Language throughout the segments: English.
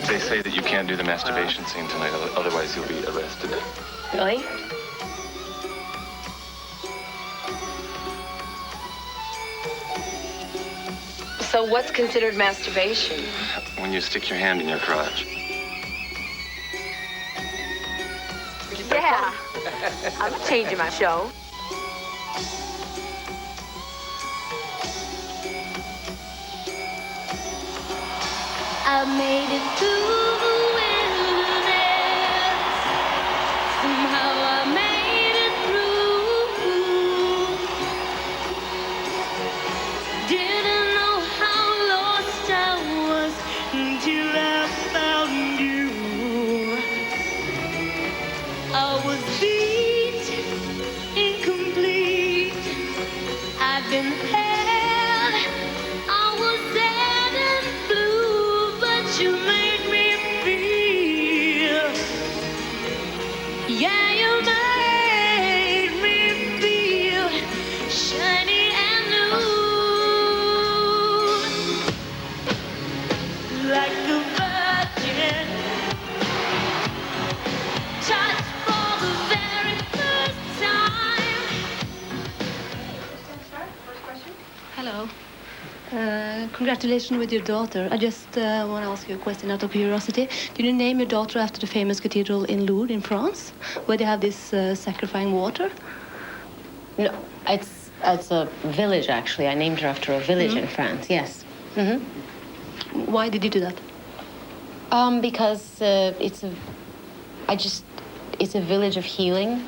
They say that you can't do the masturbation scene tonight, otherwise you'll be arrested. Really? So what's considered masturbation? When you stick your hand in your crotch. Yeah. I'm changing my show. I made it through the wilderness. Somehow I made it through. Didn't know how lost I was until I found you. I was beat, incomplete. I'd been held. I was sad and blue, but you made me feel. Yeah, you made me feel shiny and new, like a virgin. Touched for the very first time. Hello. Congratulations with your daughter. I just want to ask you a question out of curiosity. Did you name your daughter after the famous cathedral in Lourdes in France, where they have this sacrificing water? No, it's a village, actually. I named her after a village in France, yes. Why did you do that? Because it's a village of healing,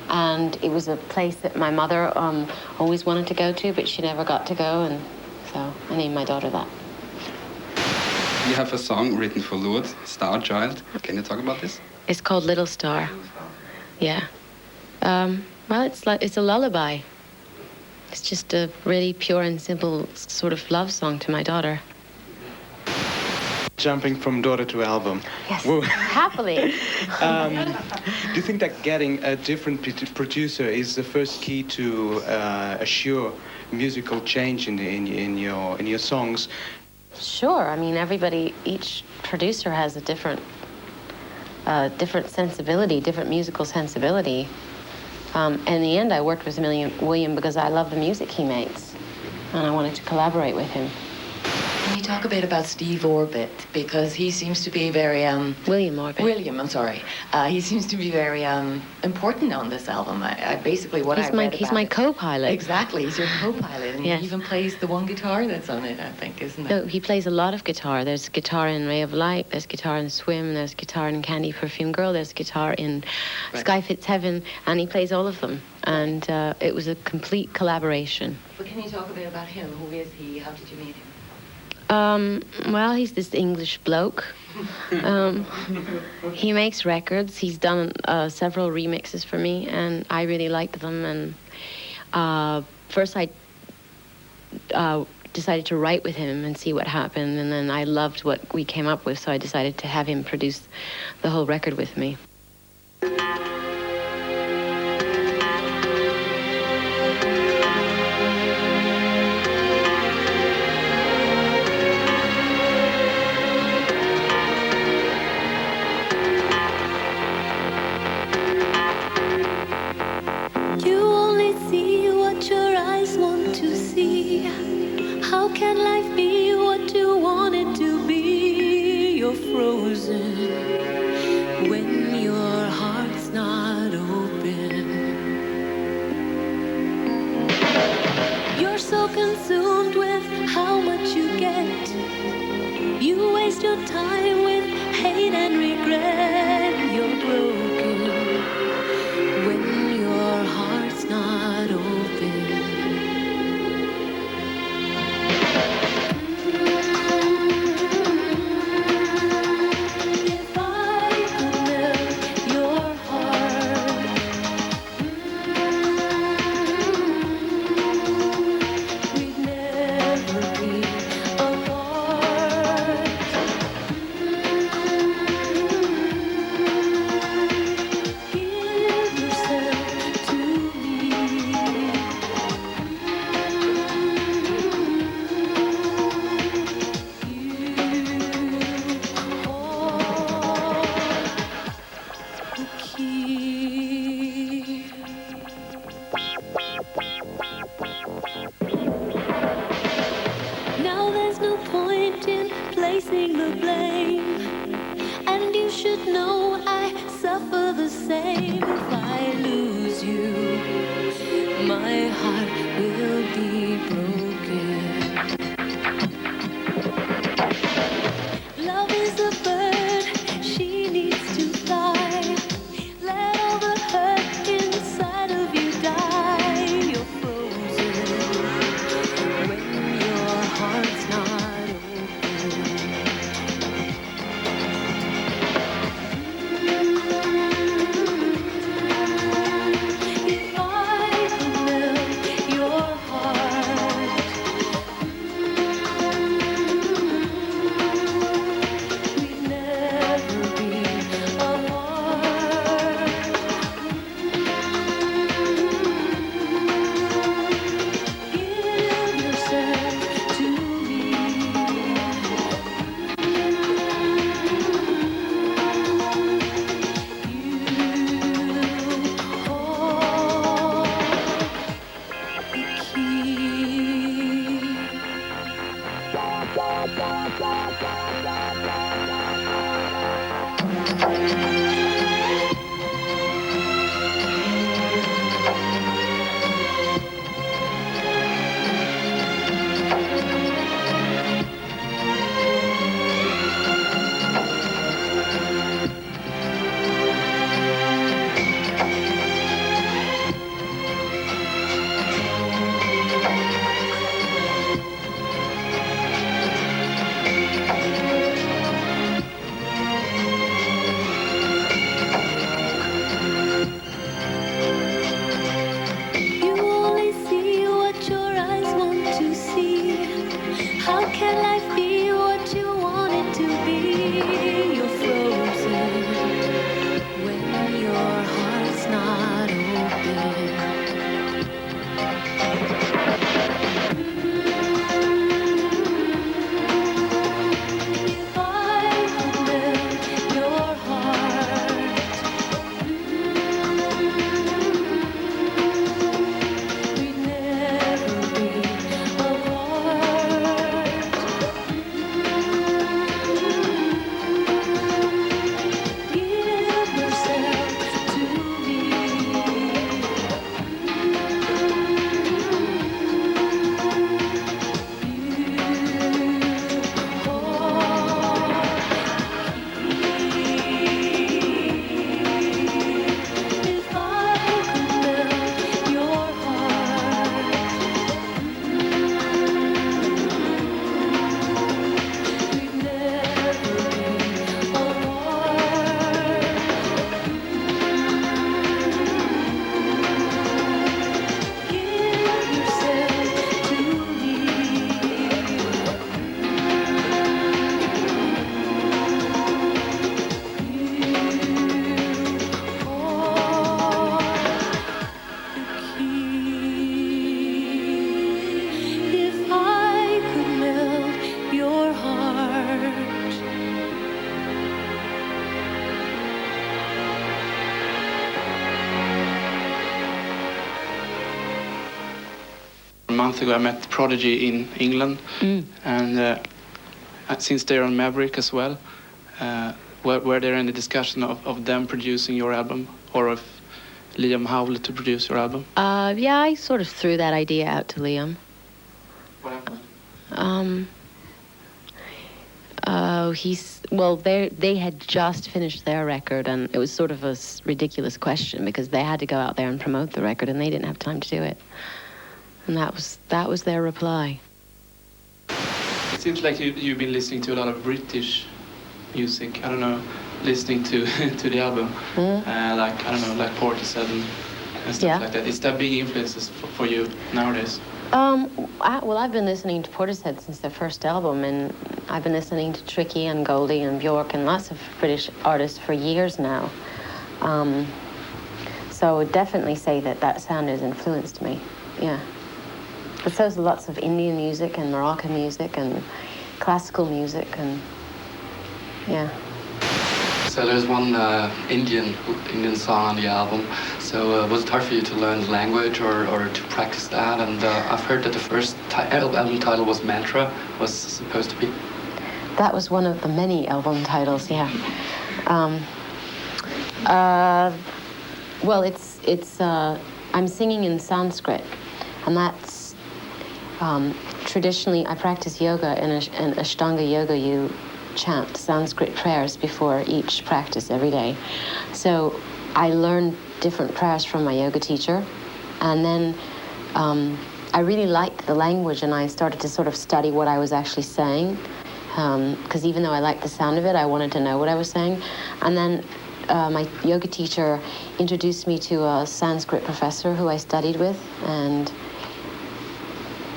and it was a place that my mother always wanted to go to, but she never got to go, and so I named my daughter that. You have a song written for Lourdes, Star Child. Can you talk about this? It's called Little Star. Yeah. Well, it's a lullaby. It's just a really pure and simple sort of love song to my daughter. Jumping from daughter to album. Yes, Whoa. happily. Do you think that getting a different producer is the first key to assure musical change in your songs? Sure. I mean, each producer has a different sensibility, different musical sensibility. In the end, I worked with William because I love the music he makes, and I wanted to collaborate with him. Can you talk a bit about Steve Orbit? Because he seems to be very... William Orbit. William, I'm sorry. He seems to be very important on this album. He's my co-pilot. Exactly, he's your co-pilot. And yes. He even plays the one guitar that's on it, I think, isn't it? No, he plays a lot of guitar. There's guitar in Ray of Light, there's guitar in Swim, there's guitar in Candy Perfume Girl, there's guitar in Sky Fits Heaven, and he plays all of them. And it was a complete collaboration. But can you talk a bit about him? Who is he? How did you meet him? Well, he's this English bloke. He makes records. He's done several remixes for me, and I really liked them. And first I decided to write with him and see what happened, and then I loved what we came up with, so I decided to have him produce the whole record with me. How can life be what you want it to be? You're frozen when your heart's not open. You're so consumed with how much you get. You waste your time with hate and regret. You're broken when your heart's not open. placing the blame. And you should know I suffer the same. If I lose you, my heart will be broken. Love is a bird, she needs to fly. Let all the hurt inside of you die. You're frozen when your heart's not open. If I could melt your heart, we'd never be apart. Give yourself to me. You hold the key. You only see what your eyes want to see. How can life be what you want it to be? You're frozen when your heart's not open. If I could melt your heart, we'd never be apart. Give yourself to me. If I could melt your heart, we'd never be apart. Give yourself to If I could melt your heart. A month ago, I met Prodigy in England, and since they're on Maverick as well, were there any discussion of them producing your album, or of Liam Howlett to produce your album? Yeah, I sort of threw that idea out to Liam. What happened? They had just finished their record, and it was sort of a ridiculous question because they had to go out there and promote the record, and they didn't have time to do it. And that was their reply. It seems like you've been listening to a lot of British music. I don't know, listening to to the album, like I don't know, like Portishead and stuff like that. Is that big influences for you nowadays? I've been listening to Portishead since their first album, and I've been listening to Tricky and Goldie and Bjork and lots of British artists for years now. So I would definitely say that sound has influenced me, yeah. But so there's lots of Indian music and Moroccan music and classical music and, yeah. So there's one Indian song on the album. So was it hard for you to learn the language or to practice that? And I've heard that the first album title was Mantra, was supposed to be. That was one of the many album titles, yeah. Well, I'm singing in Sanskrit, and that's traditionally I practice yoga in Ashtanga yoga. You chant Sanskrit prayers before each practice every day. So I learned different prayers from my yoga teacher, and then I really liked the language, and I started to sort of study what I was actually saying, because even though I liked the sound of it, I wanted to know what I was saying. And then my yoga teacher introduced me to a Sanskrit professor who I studied with, and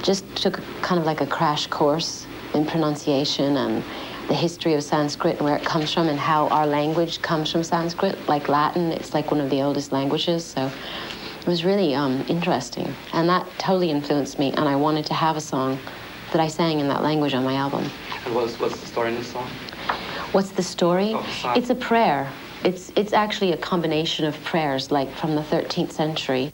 just took kind of like a crash course in pronunciation and the history of Sanskrit and where it comes from and how our language comes from Sanskrit. Like Latin, it's like one of the oldest languages, so it was really interesting. And that totally influenced me, and I wanted to have a song that I sang in that language on my album. And what's the story in this song? What's the story? Oh, the song. It's a prayer. It's actually a combination of prayers, like from the 13th century.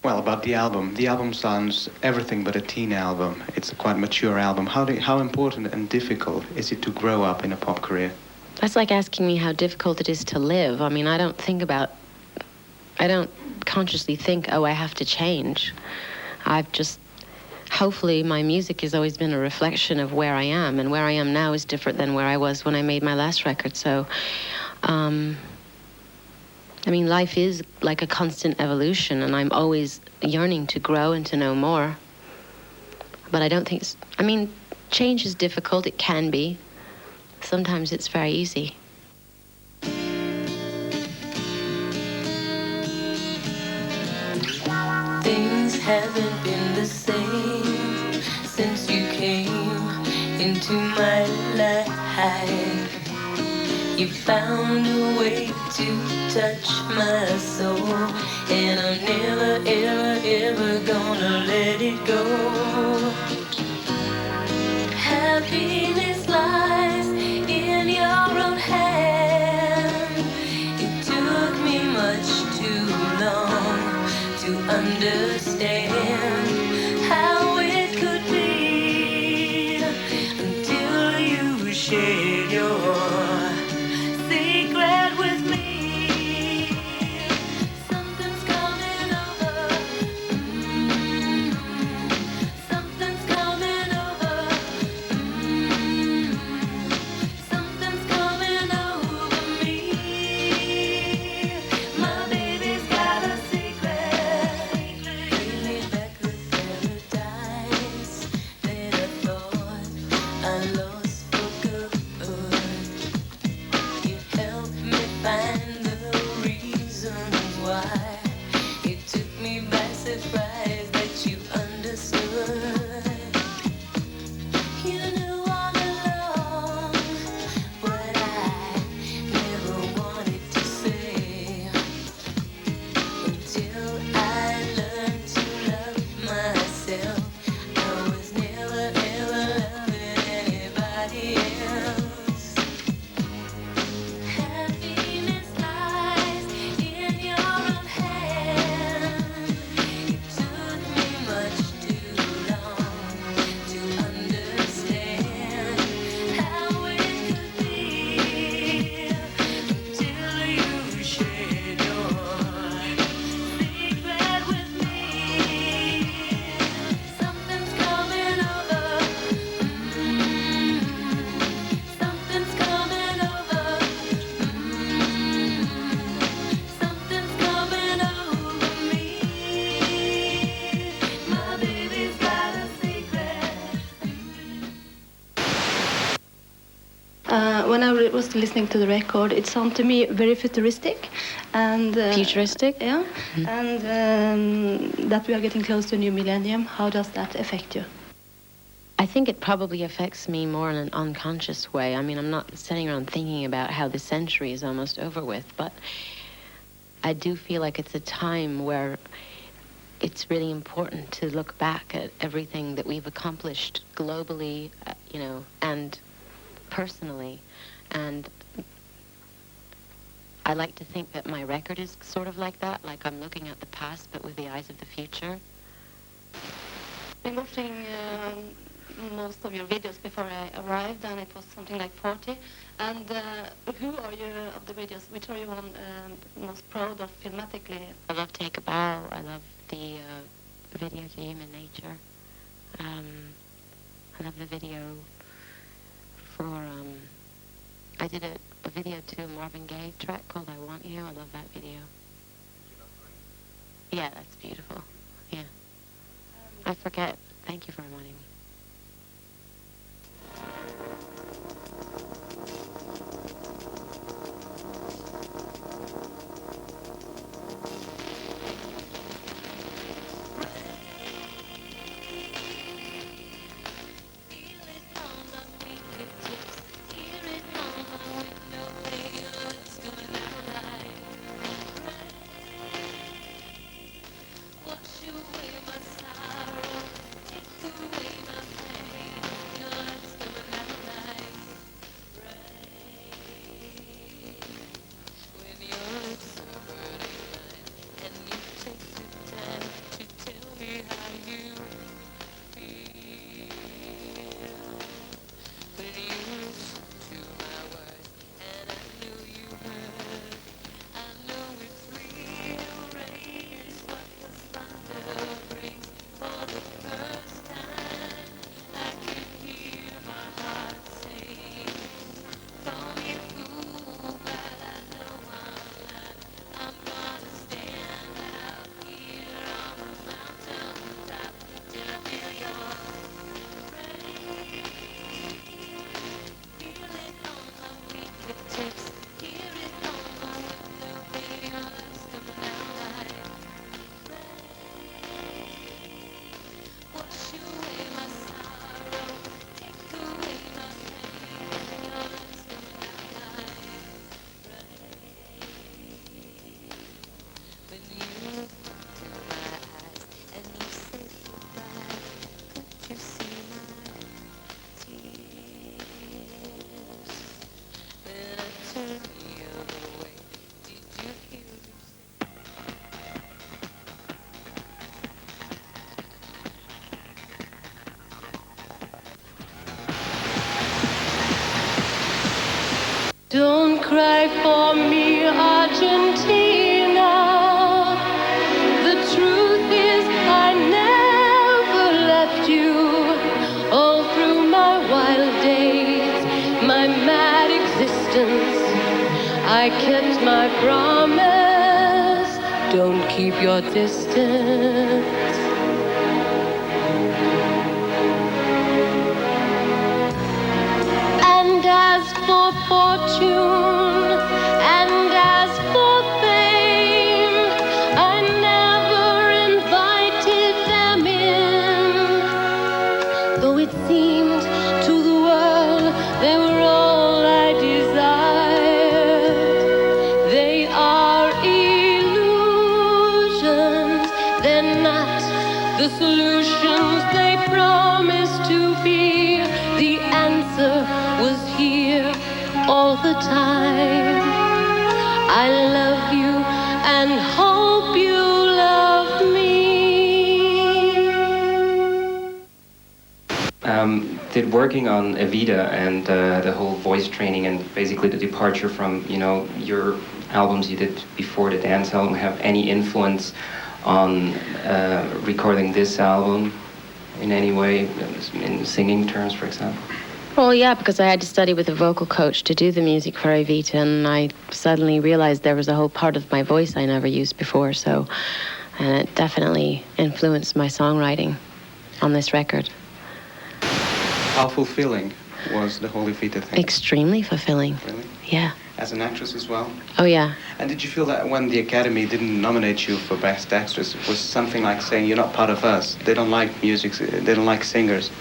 Well, about the album sounds everything but a teen album. It's a quite mature album. How important and difficult is it to grow up in a pop career? That's like asking me how difficult it is to live. I mean, I don't consciously think, oh, I have to change. Hopefully my music has always been a reflection of where I am, and where I am now is different than where I was when I made my last record. So, I mean, life is like a constant evolution, and I'm always yearning to grow and to know more. But I don't think, change is difficult. It can be. Sometimes it's very easy. Things haven't been the same since you came into my life. You found a way to touch my soul, and I'm never, ever, ever gonna let it go. Happiness lies in your own hand. It took me much too long to understand how it could be until you shared your secret with me. Something's coming over. Something's coming over. Something's coming over me. My baby's got a secret. Really back to paradise that I thought I lost for good. You helped me find the reasons why. It took me by surprise that you understood. You knew all along what I never wanted to say, until I learned to love myself. I was never ever loving anybody else. Happiness lies in your own hand. It took me much too long to understand how it could be until you shared your secret with me. Something's coming over. Something's coming over. Something's coming over me. My baby's got a secret. When I was listening to the record, it sounded to me very futuristic and Futuristic? Yeah, and that we are getting close to a new millennium. How does that affect you? I think it probably affects me more in an unconscious way. I mean, I'm not sitting around thinking about how the century is almost over with, but I do feel like it's a time where it's really important to look back at everything that we've accomplished globally, and personally. And I like to think that my record is sort of like that, like I'm looking at the past but with the eyes of the future. Men vad kring most of your videos before I arrived, and it was something like 40. And who are you of the videos? Which are you most proud of filmatically? I love Take a Bow. I love the video to Human Nature. I love the video for, I did a video to a Marvin Gaye track called I Want You. I love that video. Yeah, that's beautiful. Yeah. I forget. Thank you for reminding me. Don't cry for me, Argentina. The truth is I never left you. All through my wild days, my mad existence, I kept my promise. Don't keep your distance. And as for fortune, and as for fame, I never invited them in. Though it seemed to the world they were all I desired. They are illusions, they're not the solutions they promised to be. The answer was here all the time. I love you and hope you love me. Did working on Evita and the whole voice training and basically the departure from, you know, your albums you did before the dance album have any influence on recording this album in any way, in singing terms, for example? Well, yeah, because I had to study with a vocal coach to do the music for Evita, and I suddenly realized there was a whole part of my voice I never used before, and it definitely influenced my songwriting on this record. How fulfilling was the whole Evita thing? Extremely fulfilling. Really? Yeah. As an actress as well? Oh, yeah. And did you feel that when the Academy didn't nominate you for Best Actress, it was something like saying, you're not part of us, they don't like music, they don't like singers?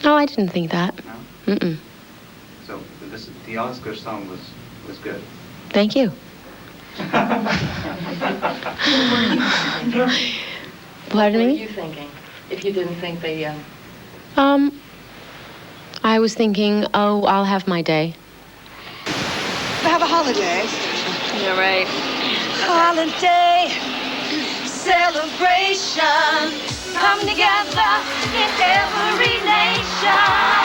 No, I didn't think that. No? Mm-mm. So the Oscar song was good? Thank you. Pardon What were me? you thinking? If you didn't think they... I was thinking, oh, I'll have my day. Have a holiday. You're right. Holiday celebration. come together in every nation.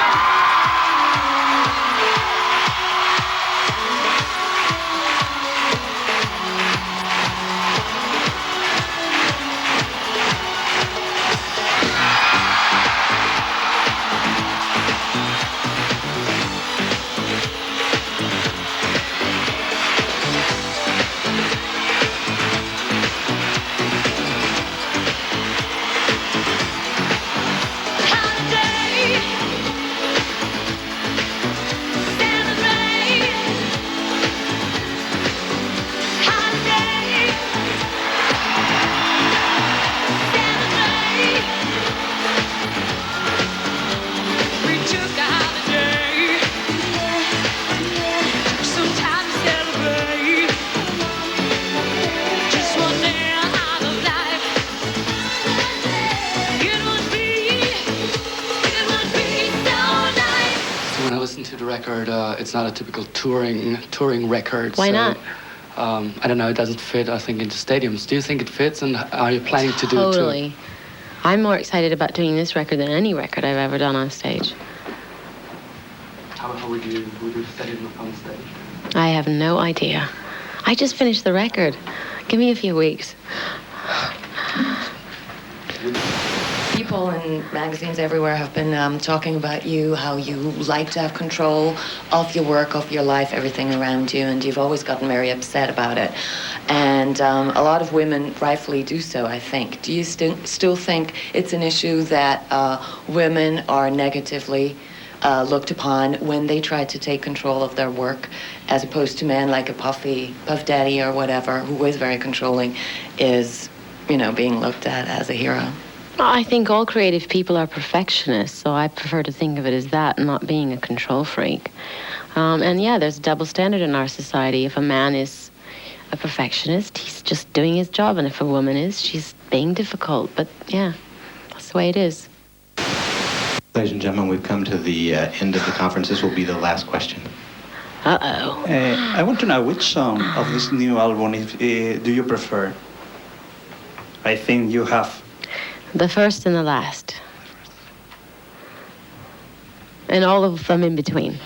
To the record, it's not a typical touring record. Why so, not? I don't know. It doesn't fit, I think, into stadiums. Do you think it fits? And are you planning to do it too? Totally. I'm more excited about doing this record than any record I've ever done on stage. How would you set it on stage? I have no idea. I just finished the record. Give me a few weeks. People in magazines everywhere have been talking about you, how you like to have control of your work, of your life, everything around you, and you've always gotten very upset about it. And a lot of women rightfully do so, I think. Do you still think it's an issue that women are negatively looked upon when they try to take control of their work, as opposed to men like a Puff Daddy or whatever, who is very controlling, is, being looked at as a hero? I think all creative people are perfectionists, so I prefer to think of it as that, not being a control freak. And yeah, there's a double standard in our society. If a man is a perfectionist, he's just doing his job, and if a woman is, she's being difficult. But yeah, that's the way it is. Ladies and gentlemen, we've come to the end of the conference. This will be the last question. Uh-oh. I want to know which song of this new album do you prefer? I think you have. The first and the last. And all of them in between.